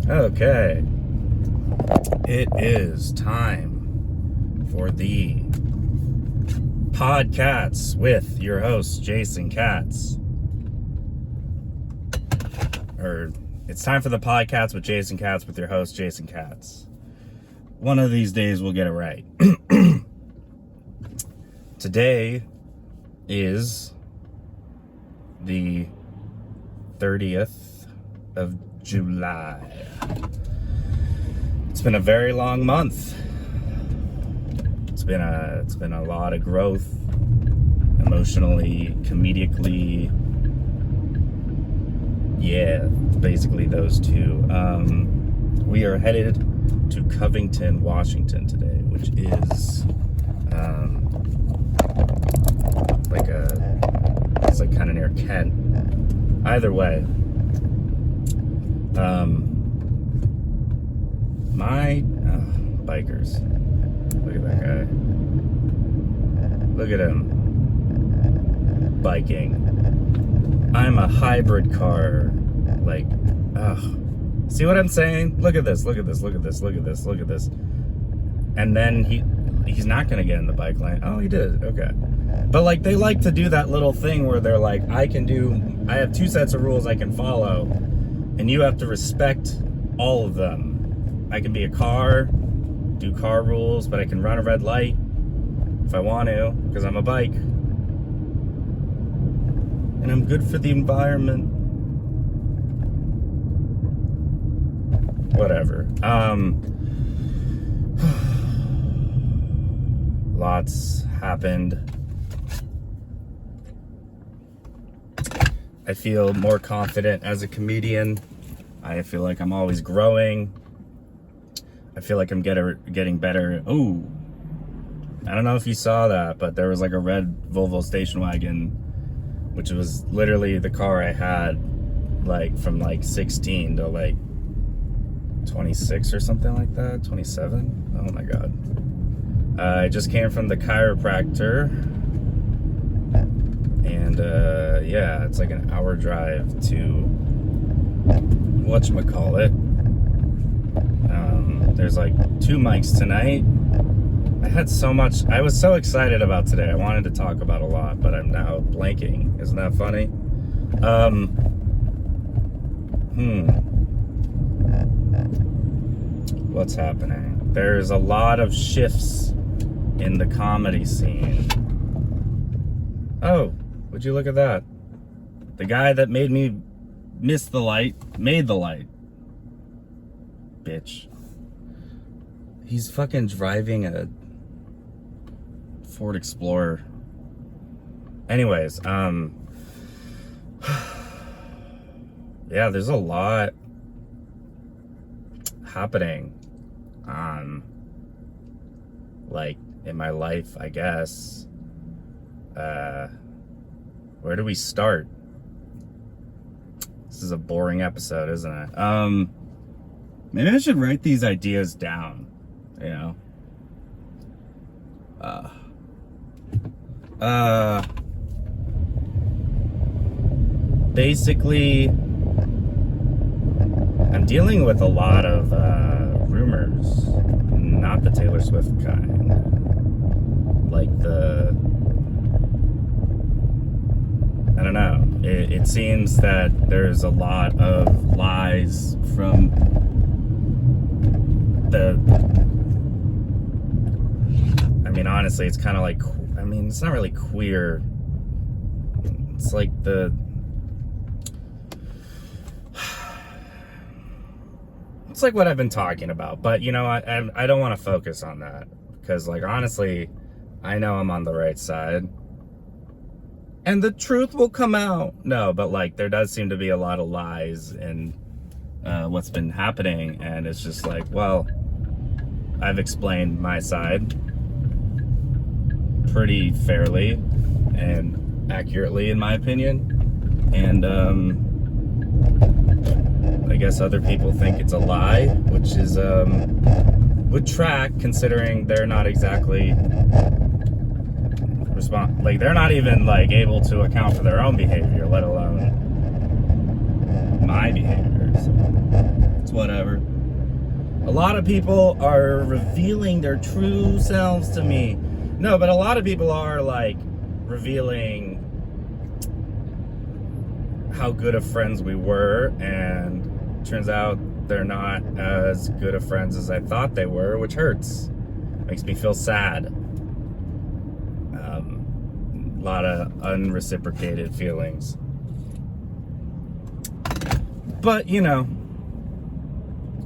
Okay. It is time for the Podkatz with your host, Jason Katz. Or it's time for the Podkatz with Jason Katz with your host, Jason Katz. One of these days we'll get it right. Today is the 30th of July. It's been a very long month. It's been a lot of growth, emotionally, comedically. Yeah, basically those two. We are headed to Covington, Washington today, which is it's like kind of near Kent. Either way, my bikers. Look at that guy. Look at him biking. I'm a hybrid car. Like, see what I'm saying? Look at this. Look at this. Look at this. Look at this. Look at this. And then he's not gonna get in the bike lane. Oh, he did. Okay. But like they like to do that little thing where they're like, I have two sets of rules I can follow, and you have to respect all of them. I can be a car, do car rules, but I can run a red light if I want to, because I'm a bike. And I'm good for the environment. Whatever. Lots happened. I feel more confident as a comedian. I feel like I'm always growing. I feel like I'm getting better. Ooh, I don't know if you saw that, but there was like a red Volvo station wagon, which was literally the car I had like from like 16 to like 26 or something like that, 27. Oh my God. I just came from the chiropractor, and yeah, it's like an hour drive to whatchamacallit. There's like 2 mics tonight. I was so excited about today. I wanted to talk about a lot, but I'm now blanking. Isn't that funny? What's happening? There's a lot of shifts in the comedy scene. Oh, would you look at that? The guy that made me miss the light made the light. Bitch. He's fucking driving a Ford Explorer. Anyways, yeah, there's a lot happening like in my life, I guess. Where do we start? This is a boring episode, isn't it? Maybe I should write these ideas down, you know? Basically, I'm dealing with a lot of rumors, not the Taylor Swift kind. Like I don't know. It seems that there's a lot of lies from honestly, it's kind of like, it's not really queer. It's like it's like what I've been talking about, but you know, I don't want to focus on that, because like, honestly, I know I'm on the right side and the truth will come out. No, but like, there does seem to be a lot of lies in what's been happening, and it's just like, well, I've explained my side pretty fairly and accurately, in my opinion, and I guess other people think it's a lie, which is would track, considering they're not exactly like, they're not even like able to account for their own behavior, let alone my behavior. themselves. It's whatever. A lot of people are revealing their true selves to me. No, but a lot of people are like revealing how good of friends we were, and turns out they're not as good of friends as I thought they were, which hurts. Makes me feel sad. A lot of unreciprocated feelings. But, you know,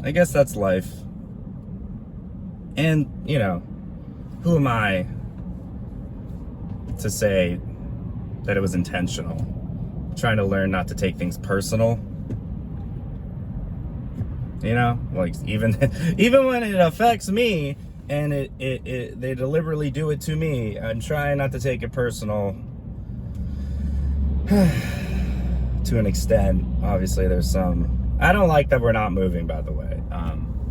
I guess that's life. And, you know, who am I to say that it was intentional? Trying to learn not to take things personal. You know, like even when it affects me and they deliberately do it to me, I'm trying not to take it personal. To an extent. Obviously there's some, I don't like that we're not moving, by the way.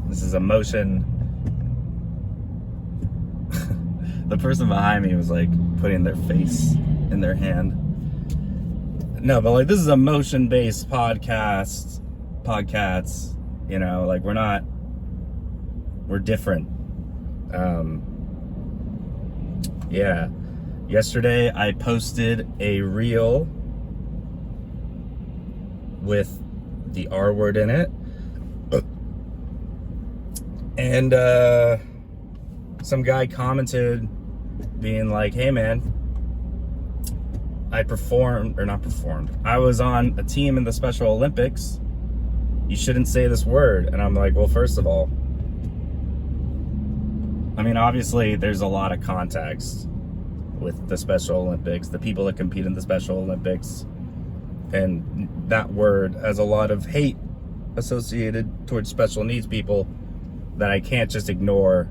This is a motion. The person behind me was like putting their face in their hand. No, but like this is a motion-based podcasts, you know, like we're different. Yeah. Yesterday I posted a reel with the R word in it. And some guy commented being like, hey man, I was on a team in the Special Olympics. You shouldn't say this word. And I'm like, well, first of all, I mean, obviously there's a lot of context with the Special Olympics, the people that compete in the Special Olympics, and that word has a lot of hate associated towards special needs people that I can't just ignore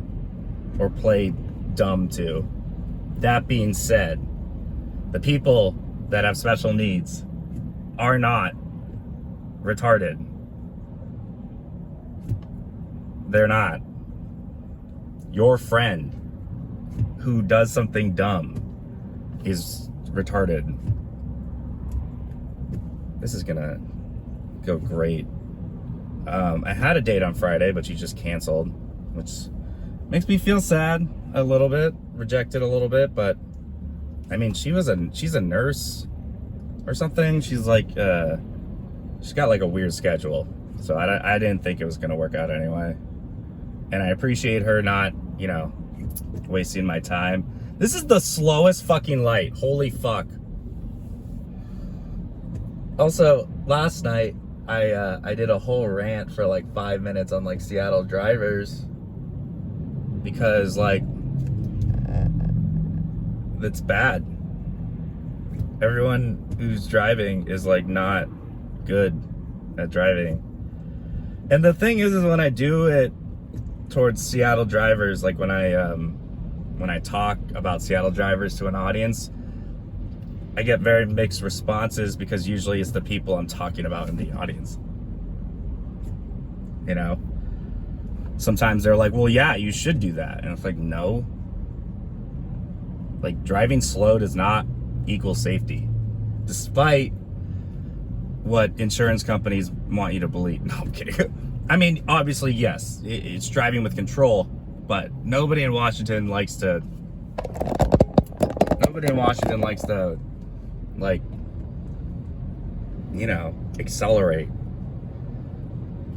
or play dumb to. That being said, the people that have special needs are not retarded. They're not. Your friend who does something dumb is retarded. This is gonna go great. I had a date on Friday, but she just canceled, which makes me feel sad a little bit, rejected a little bit, but I mean, she's a nurse or something. She's like, she's got like a weird schedule. So I didn't think it was gonna work out anyway. And I appreciate her not, you know, wasting my time. This is the slowest fucking light. Holy fuck. Also, last night, I did a whole rant for like 5 minutes on like Seattle drivers because like it's bad. Everyone who's driving is like not good at driving. And the thing is when I do it towards Seattle drivers, like when I talk about Seattle drivers to an audience, I get very mixed responses because usually it's the people I'm talking about in the audience. You know? Sometimes they're like, well, yeah, you should do that. And it's like, no. Like, driving slow does not equal safety. Despite what insurance companies want you to believe. No, I'm kidding. I mean, obviously, yes, it's driving with control, but nobody in Washington likes to, like, you know, accelerate.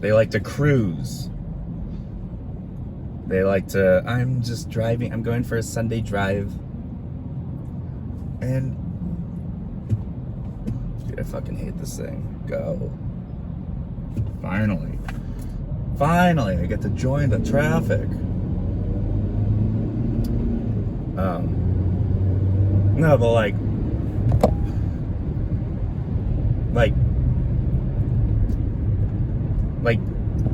They like to cruise. They like to, I'm just driving, I'm going for a Sunday drive. And, dude, I fucking hate this thing. Go. Finally, I get to join the traffic. No, but like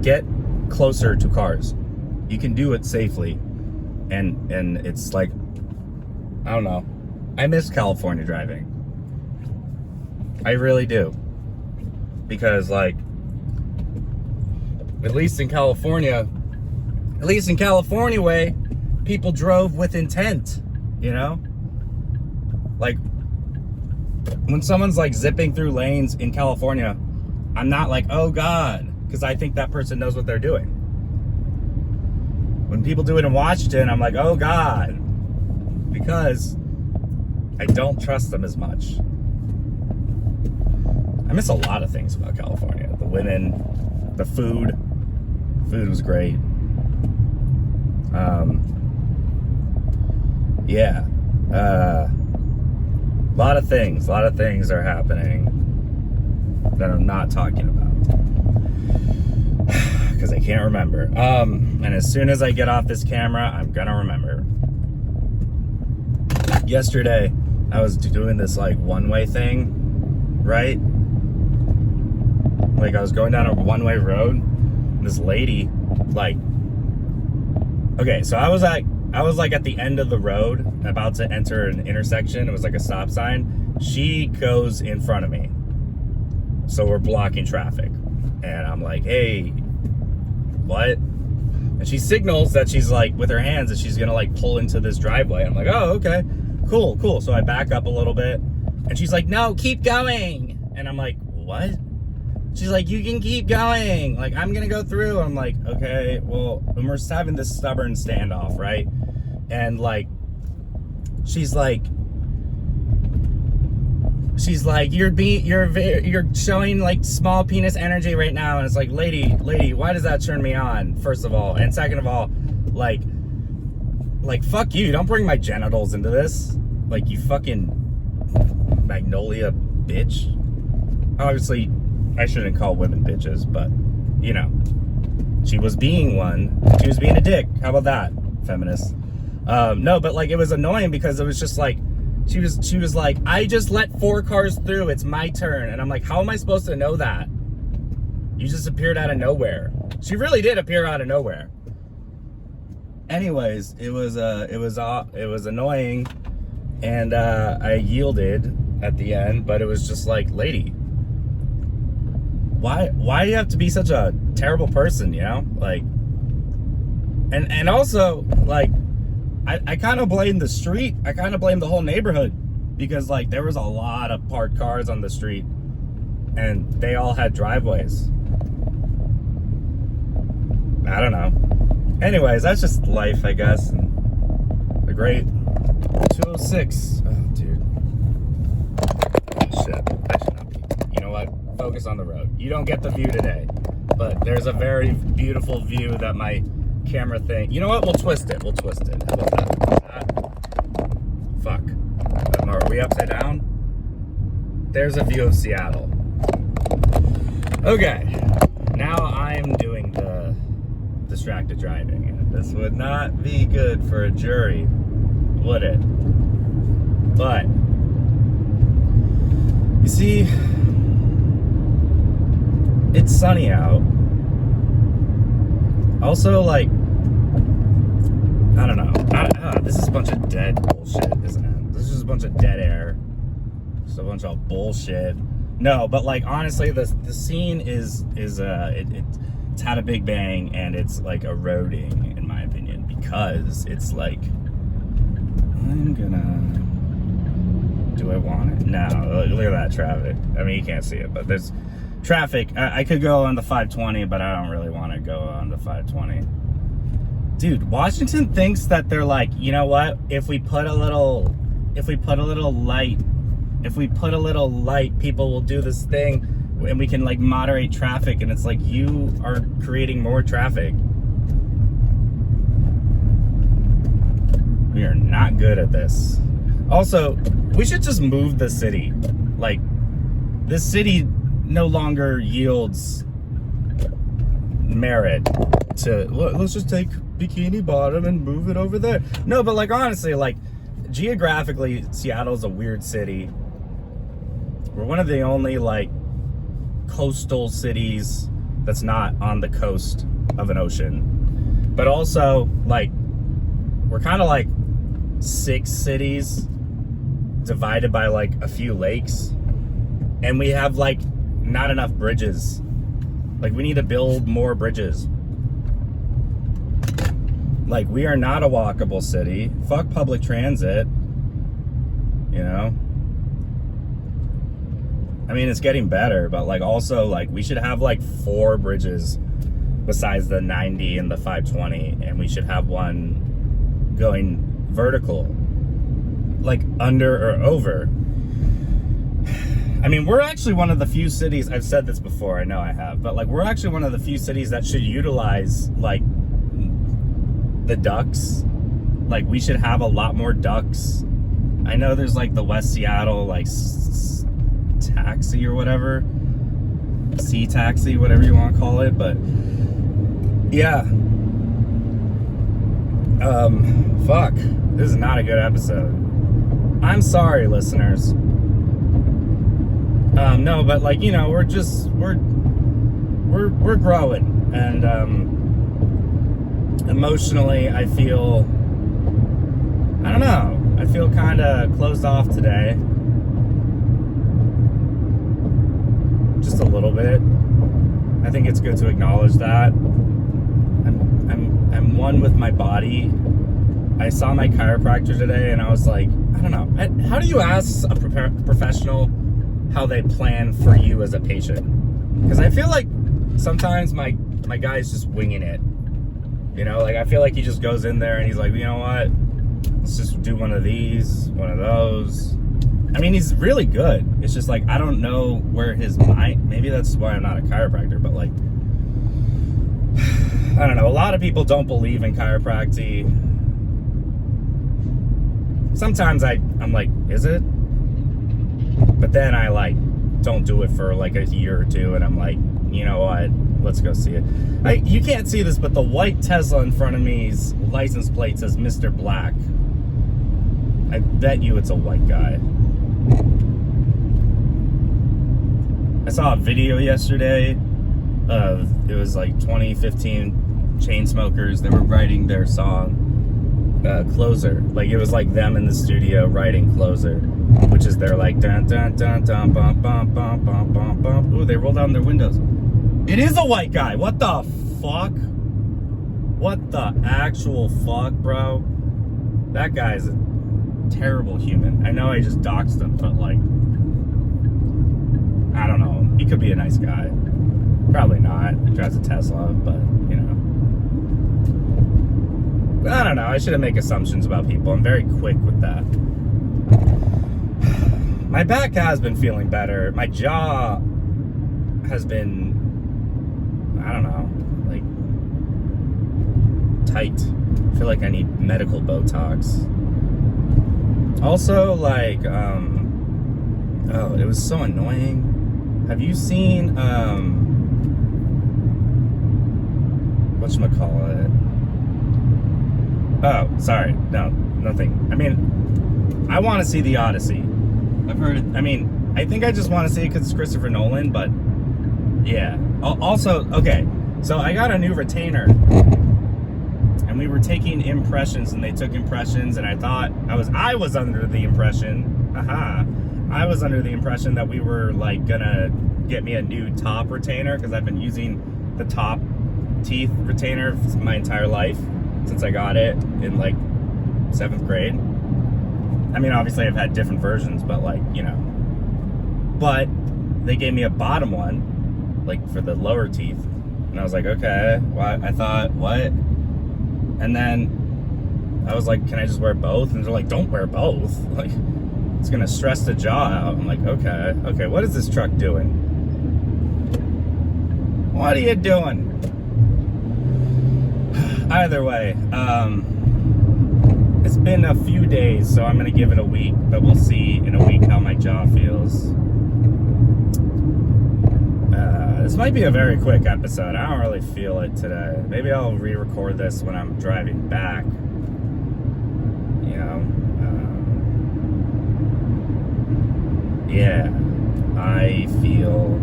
get closer to cars. You can do it safely, and it's like, I don't know. I miss California driving. I really do, because like, at least in California way, people drove with intent, you know? Like, when someone's like zipping through lanes in California, I'm not like, oh God, because I think that person knows what they're doing. When people do it in Washington, I'm like, oh God, because I don't trust them as much. I miss a lot of things about California. The women, the food. Food was great. Yeah. A lot of things are happening that I'm not talking about because I can't remember. And as soon as I get off this camera, I'm gonna remember. Yesterday, I was doing this like one-way thing, right? Like I was going down a one-way road. This lady, like, okay, so I was like at the end of the road, about to enter an intersection. It was like a stop sign. She goes in front of me, so we're blocking traffic, and I'm like, hey, what? And she signals that she's like with her hands that she's gonna like pull into this driveway. I'm like, oh, okay, cool. So I back up a little bit, and she's like, no, keep going. And I'm like, what? She's like, you can keep going. Like, I'm gonna go through. I'm like, okay, well, and we're having this stubborn standoff, right? And like, she's like, you're showing like small penis energy right now. And it's like, lady, why does that turn me on? First of all, and second of all, like, fuck you. Don't bring my genitals into this. Like, you fucking Magnolia bitch. Obviously, I shouldn't call women bitches, but, you know, she was being one. She was being a dick. How about that, feminist? No, but, like, it was annoying because it was just, like, she was like, I just let 4 cars through. It's my turn. And I'm like, how am I supposed to know that? You just appeared out of nowhere. She really did appear out of nowhere. Anyways, it was annoying, and I yielded at the end, but it was just like, lady, why do you have to be such a terrible person, you know? Like, and also, like, I kind of blame the street. I kind of blame the whole neighborhood, because, like, there was a lot of parked cars on the street, and they all had driveways. I don't know. Anyways, that's just life, I guess. And the great 206. Oh, dude. Oh, shit. I should not be. You know what? Focus on the road. You don't get the view today, but there's a very beautiful view that my camera thing. You know what? We'll twist it. How about that? Fuck. Are we upside down? There's a view of Seattle. Okay. Now I'm doing the distracted driving, and this would not be good for a jury, would it? But you see, it's sunny out. Also, like, I don't know. This is a bunch of dead bullshit, isn't it? This is a bunch of dead air. Just a bunch of bullshit. No, but like, honestly, the scene is it's had a big bang, and it's like eroding, in my opinion, because it's like, do I want it? No, look at that traffic. I mean, you can't see it, but there's traffic. I could go on the 520, but I don't really want to go on the 520. Dude, Washington thinks that they're like, you know what? If we put a little light, people will do this thing, and we can like moderate traffic. And it's like, you are creating more traffic. We are not good at this. Also, we should just move the city. Like, this city no longer yields merit to, let's just take Bikini Bottom and move it over there. No, but like, honestly, like, geographically, Seattle's a weird city. We're one of the only like coastal cities that's not on the coast of an ocean. But also, like, we're kind of like 6 cities divided by like a few lakes, and we have like not enough bridges. Like, we need to build more bridges. Like, we are not a walkable city. Fuck public transit, you know? I mean, it's getting better, but like also like we should have like 4 bridges besides the 90 and the 520, and we should have one going vertical, like under or over. I mean, we're actually one of the few cities, I've said this before, I know I have, but like we're actually one of the few cities that should utilize like the ducks. Like we should have a lot more ducks. I know there's like the West Seattle like taxi or whatever, sea taxi, whatever you want to call it, but yeah. Fuck, this is not a good episode. I'm sorry, listeners. No, but like, you know, we're growing, and emotionally I feel, I don't know, I feel kind of closed off today, just a little bit. I think it's good to acknowledge that I'm one with my body. I saw my chiropractor today, and I was like, I don't know, how do you ask a professional how they plan for you as a patient? Because I feel like sometimes my guy's just winging it, you know, like I feel like he just goes in there and he's like, you know what, let's just do one of these, one of those. I mean, he's really good. It's just like I don't know where his mind, maybe that's why I'm not a chiropractor, but like I don't know, a lot of people don't believe in chiropractic. Sometimes I'm like, is it? But then I like don't do it for like a year or two, and I'm like, you know what? Let's go see it. You can't see this, but the white Tesla in front of me's license plate says Mr. Black. I bet you it's a white guy. I saw a video yesterday of, it was like 2015 Chainsmokers. They were writing their song Closer. Like it was like them in the studio writing Closer, which is their like dun dun dun dun bum bum bum bum bum bum. Ooh, they roll down their windows. It is a white guy. What the fuck? What the actual fuck, bro? That guy is a terrible human. I know I just doxed him, but like, I don't know. He could be a nice guy. Probably not. He drives a Tesla, but you know. I don't know. I shouldn't make assumptions about people. I'm very quick with that. My back has been feeling better. My jaw has been, I don't know, like tight. I feel like I need medical Botox. Also, like, oh, it was so annoying. Have you seen, whatchamacallit? Oh, sorry. No, nothing. I mean, I want to see The Odyssey. I've heard it. I mean, I think I just want to see it because it's Christopher Nolan, but yeah. Also, okay, so I got a new retainer, and we were taking impressions, and they took impressions, and I thought, I was under the impression, I was under the impression that we were like gonna get me a new top retainer, because I've been using the top teeth retainer my entire life, since I got it in like 7th grade. I mean, obviously I've had different versions, but like, you know. But they gave me a bottom one, like for the lower teeth. And I was like, okay, what? I thought, what? And then I was like, can I just wear both? And they're like, don't wear both. Like, it's gonna stress the jaw out. I'm like, okay, what is this truck doing? What are you doing? Either way, it's been a few days, so I'm gonna give it a week, but we'll see in a week how my jaw feels. This might be a very quick episode. I don't really feel it today. Maybe I'll re-record this when I'm driving back. You know, yeah, I feel,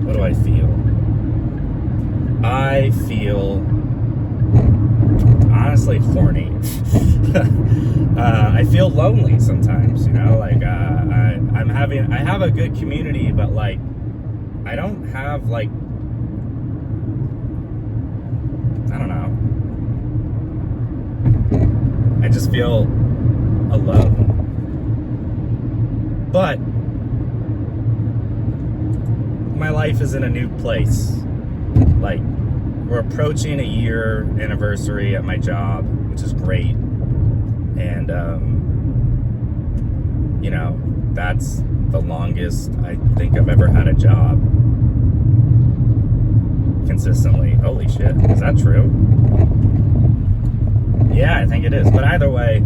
what do I feel? I feel honestly horny. I feel lonely sometimes, you know, like I have a good community, but like I don't have like, I don't know, I just feel alone. But my life is in a new place. Like, we're approaching a year anniversary at my job, which is great. And, you know, that's the longest I think I've ever had a job consistently. Holy shit, is that true? Yeah, I think it is. But either way,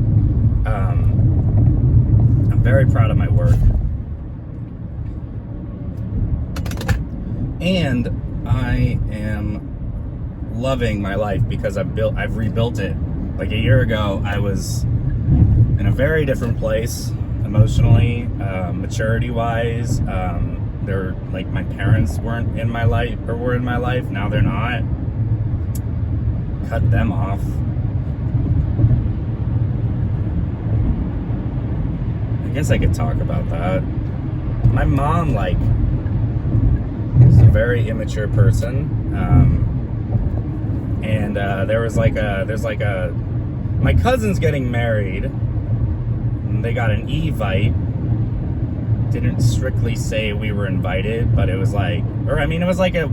I'm very proud of my work. And I am loving my life because I've rebuilt it. Like a year ago, I was in a very different place emotionally, maturity-wise. They're like, my parents weren't in my life, or were in my life. Now they're not. Cut them off. I guess I could talk about that. My mom, like, is a very immature person. And there's like a, my cousin's getting married. And they got an Evite. Didn't strictly say we were invited, but it was like, or I mean, it was like a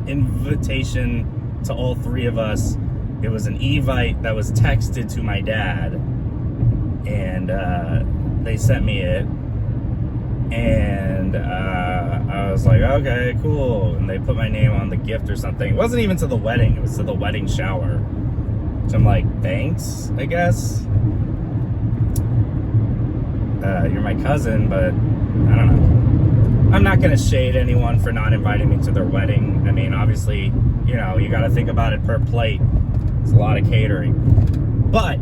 invitation to all three of us. It was an Evite that was texted to my dad, and they sent me it, and I was like, okay, cool, and they put my name on the gift or something. It wasn't even to the wedding, it was to the wedding shower, which I'm like, thanks, I guess. You're my cousin, but I don't know. I'm not gonna shade anyone for not inviting me to their wedding. I mean, obviously, you know, you gotta think about it per plate. It's a lot of catering. But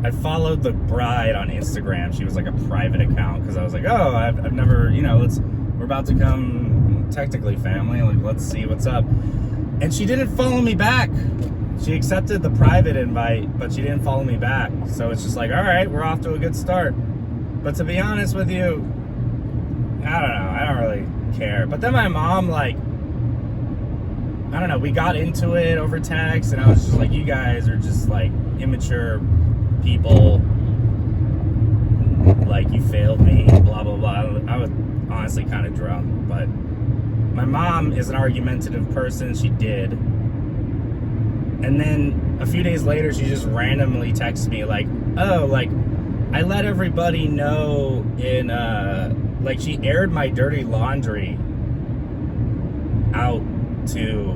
I followed the bride on Instagram. She was like a private account, because I was like, oh, I've never, you know, we're about to come technically family, like, let's see what's up. And she didn't follow me back. She accepted the private invite, but she didn't follow me back. So it's just like, all right, we're off to a good start. But to be honest with you, I don't know. I don't really care. But then my mom, like, I don't know. We got into it over text, and I was just like, you guys are just, like, immature people. Like, you failed me, blah, blah, blah. I was honestly kind of drunk. But my mom is an argumentative person. She did. And then a few days later, she just randomly texts me, like, oh, like, I let everybody know in, like, she aired my dirty laundry out to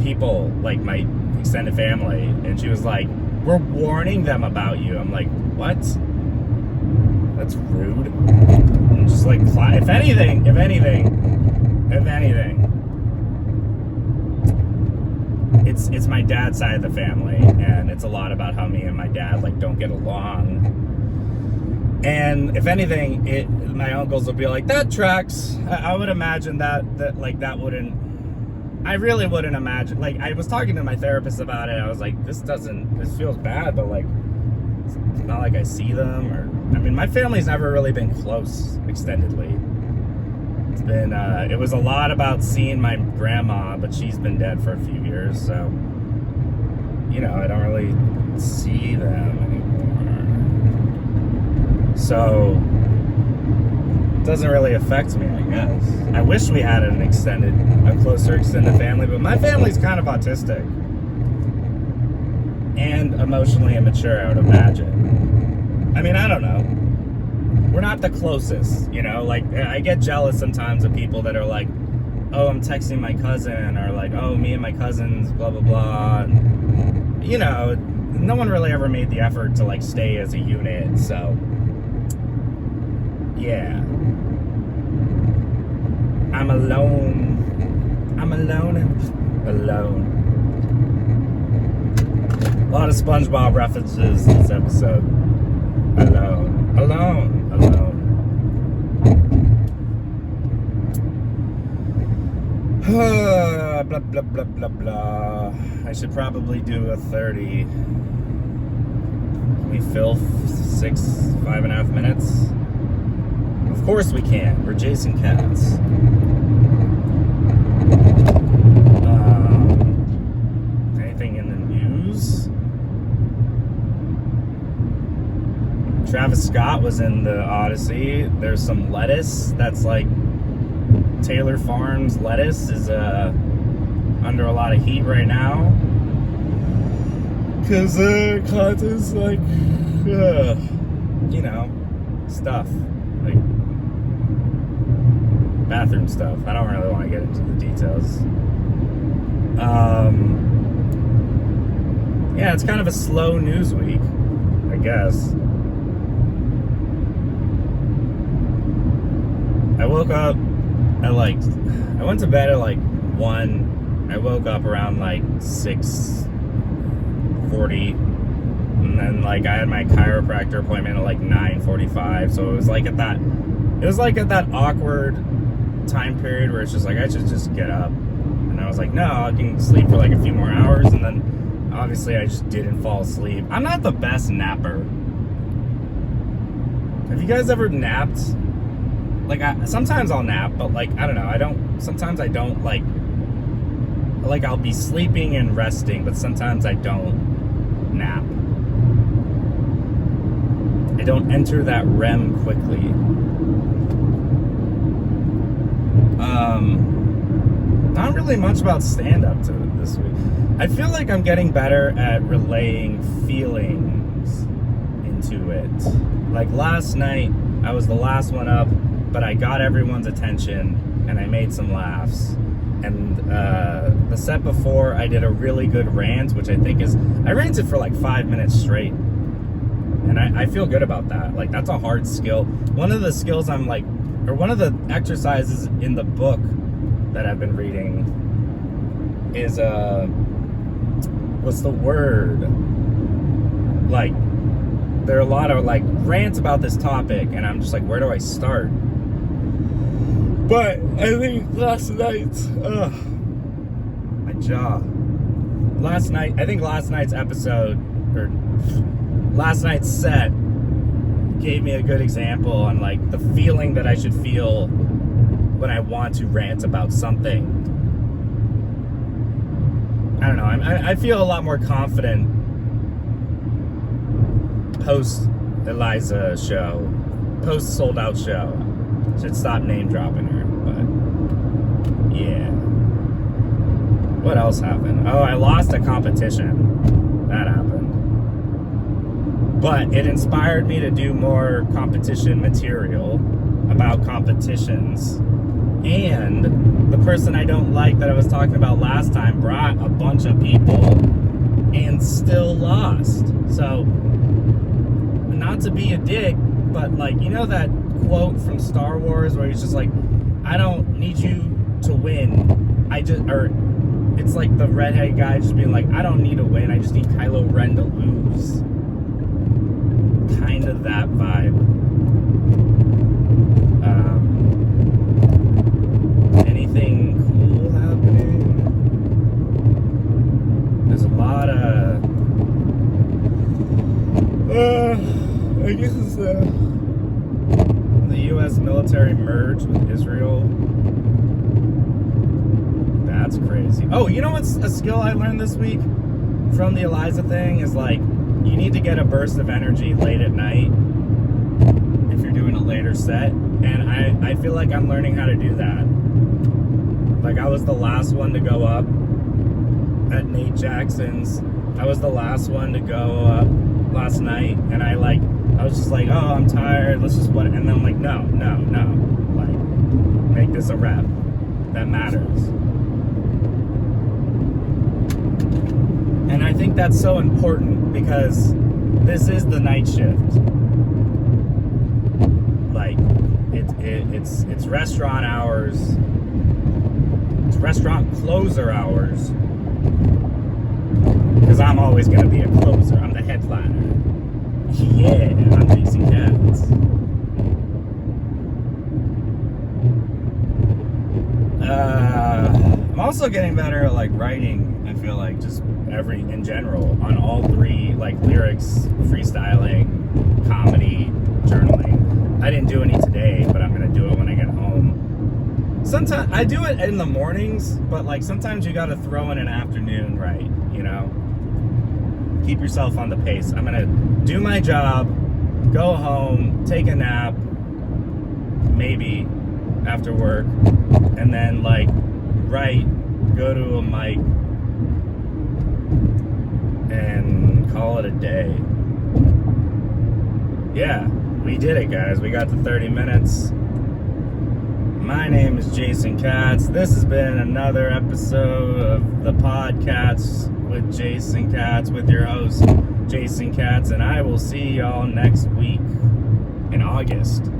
people, like my extended family, and she was like, we're warning them about you. I'm like, what? That's rude. I'm just like, if anything, it's my dad's side of the family, and it's a lot about how me and my dad, like, don't get along. And if anything, my uncles would be like, that tracks. I would imagine that wouldn't, I really wouldn't imagine. Like, I was talking to my therapist about it. I was like, this feels bad, but, like, it's not like I see them, or, I mean, my family's never really been close extendedly. It's been, it was a lot about seeing my grandma, but she's been dead for a few years, so, you know, I don't really see them anymore. So, it doesn't really affect me, I guess. I wish we had a closer extended family, but my family's kind of autistic. And emotionally immature, I would imagine. I mean, I don't know. We're not the closest, you know? Like, I get jealous sometimes of people that are like, oh, I'm texting my cousin, or like, oh, me and my cousins, blah, blah, blah. And, you know, no one really ever made the effort to, like, stay as a unit, so, yeah. I'm alone. A lot of SpongeBob references this episode. Alone. Blah, blah, blah, blah, blah. I should probably do a 30. Can we fill 5.5 minutes? Of course we can. We're Jason Katz. Anything in the news? Travis Scott was in the Odyssey. There's some lettuce that's like Taylor Farms lettuce is under a lot of heat right now. Because Katz is like, you know, stuff. Like, bathroom stuff. I don't really want to get into the details. Yeah, it's kind of a slow news week, I guess. I woke up at like, I went to bed at like 1. I woke up around like 6:40, and then like I had my chiropractor appointment at like 9:45. So it was like at that awkward time period where it's just like I should just get up. And I was like, no, I can sleep for like a few more hours. And then obviously I just didn't fall asleep. I'm not the best napper. Have you guys ever napped? Like, sometimes I'll nap, but like, I don't know, sometimes I don't like I'll be sleeping and resting, but sometimes I don't nap. I don't enter that REM quickly. Not really much about stand-up this week. I feel like I'm getting better at relaying feelings into it. Like last night, I was the last one up, but I got everyone's attention and I made some laughs. And the set before, I did a really good rant, which I think I ranted for like 5 minutes straight. And I feel good about that. Like, that's a hard skill. One of the skills one of the exercises in the book that I've been reading is, what's the word? Like, there are a lot of like rants about this topic, and I'm just like, where do I start? But I think last night's my jaw. I think last night's episode, or last night's set, gave me a good example on like the feeling that I should feel when I want to rant about something. I don't know. I feel a lot more confident post Eliza show, post sold out show. Should stop name dropping her, but yeah. What else happened? Oh, I lost a competition. That happened. But it inspired me to do more competition material about competitions. And the person I don't like that I was talking about last time brought a bunch of people and still lost. So, not to be a dick, but like, you know that quote from Star Wars where he's just like, I don't need you to win. It's like the redhead guy just being like, I don't need to win. I just need Kylo Ren to lose. Kind of that vibe. Anything cool happening? There's a lot of I guess it's the U.S. military merged with Israel. That's crazy. Oh, you know what's a skill I learned this week from the Eliza thing is like, you need to get a burst of energy late at night if you're doing a later set. And I feel like I'm learning how to do that. Like, I was the last one to go up at Nate Jackson's. I was the last one to go up last night, and I was just like, oh, I'm tired, let's just and then I'm like, no, like, make this a rep. That matters. And I think that's so important because this is the night shift. Like, it's restaurant hours, it's restaurant closer hours, because I'm always going to be a closer. I'm the headliner. Yeah, I'm Jason Katz. I'm also getting better at like writing. I feel like just in general on all three, like lyrics, freestyling, comedy, journaling. I didn't do any today, but I'm gonna do it when I get home. Sometimes I do it in the mornings, but like sometimes you gotta throw in an afternoon, right? You know, keep yourself on the pace. I'm gonna do my job, go home, take a nap, maybe, after work, and then like go to a mic and call it a day. Yeah, we did it, guys. We got to 30 minutes. My name is Jason Katz. This has been another episode of the Podkatz with Jason Katz, with your host, Jason Katz, and I will see y'all next week in August.